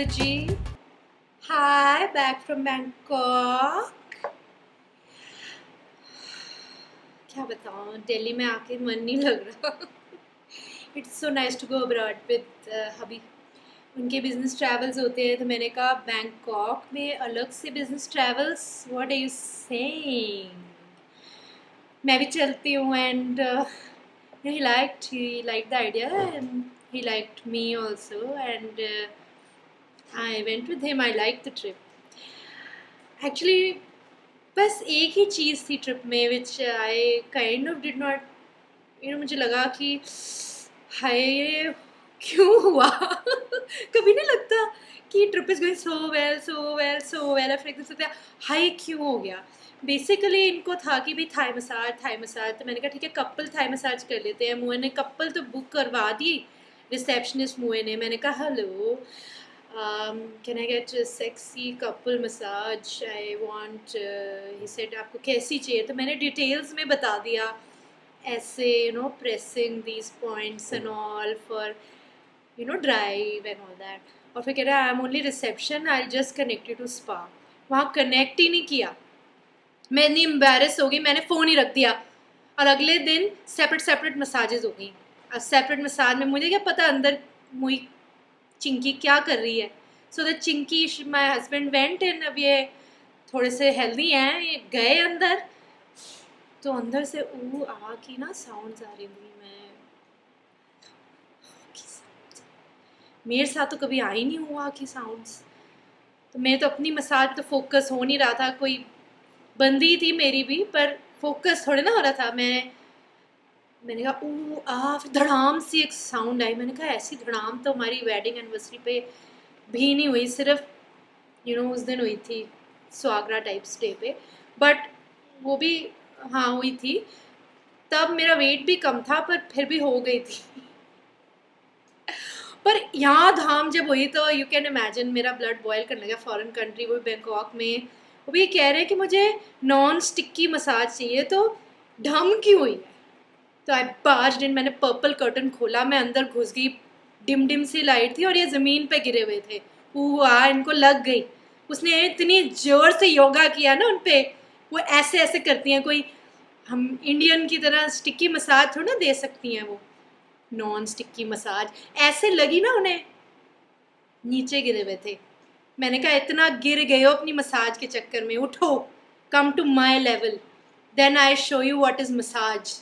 Ji. Hi, back from Bangkok. क्या बताऊँ, दिल्ली में आके मन नहीं लग रहा। It's so nice to go abroad with hubby. उनके बिजनेस ट्रैवल्स होते हैं, तो मैंने कहा बैंकॉक में अलग से business travels, what are you saying. मैं भी चलती हूँ and he liked the idea and he liked me also and I went with him. I liked the trip. Actually, बस एक ही चीज़ थी ट्रिप में which I kind of did not मुझे लगा कि हाय ये क्यों हुआ। कभी नहीं लगता कि trip is going so well फिर एकदम से हाय क्यों हो गया। बेसिकली इनको था कि भाई थाई मसाज, तो मैंने कहा ठीक है कपल थाई मसाज कर लेते हैं। मुए ने कपल तो बुक करवा दी, रिसेप्शनिस्ट मुए ने। मैंने कहा hello, can I get a sexy couple massage? I want he said आपको कैसी चाहिए, तो मैंने डिटेल्स में बता दिया ऐसे pressing these points and all for drive and all that। और फिर कह रहा है I'm only reception, I'll just connect you to spa। वहाँ कनेक्ट ही नहीं किया। मैं इतनी एम्बेरस हो गई, मैंने फ़ोन ही रख दिया और अगले दिन सेपरेट मसाजेज हो गई। और सेपरेट मसाज में मुझे क्या पता अंदर मुई चिंकी क्या कर रही है। So the Chinki my husband went in. अब ये थोड़े से हेल्दी हैं, ये गए अंदर, तो अंदर से ऊ आ की ना साउंड्स आ रही थी। मेरे साथ तो कभी आ ही नहीं हुआ कि साउंड्स। तो मैं तो अपनी मसाज तो फोकस हो नहीं रहा था, कोई बंदी थी मेरी भी, पर फोकस थोड़े ना हो रहा था। मैंने कहा ऊ आ, फिर धड़ाम सी एक साउंड आई। मैंने कहा ऐसी धड़ाम तो हमारी वेडिंग एनिवर्सरी पे भी नहीं हुई, सिर्फ उस दिन हुई थी स्वागरा टाइप्स डे पे, बट वो भी हाँ हुई थी। तब मेरा वेट भी कम था पर फिर भी हो गई थी। पर यहाँ धाम जब हुई तो यू कैन इमेजिन मेरा ब्लड बॉयल करने लगा। फॉरेन कंट्री, वो बैंकॉक में, वो भी कह रहे हैं कि मुझे नॉन स्टिकी मसाज चाहिए, तो ढम क्यों हुई है। तो आई बार्ज्ड इन, मैंने पर्पल कर्टन खोला, मैं अंदर घुस गई। डिम सी लाइट थी और ये ज़मीन पे गिरे हुए थे। वाह, इनको लग गई। उसने इतनी ज़ोर से योगा किया ना उन पे, वो ऐसे ऐसे करती हैं, कोई हम इंडियन की तरह स्टिकी मसाज थोड़ा ना दे सकती हैं। वो नॉन स्टिकी मसाज ऐसे लगी ना उन्हें, नीचे गिरे हुए थे। मैंने कहा इतना गिर गए हो अपनी मसाज के चक्कर में, उठो, come to my level, then I show you what is massage.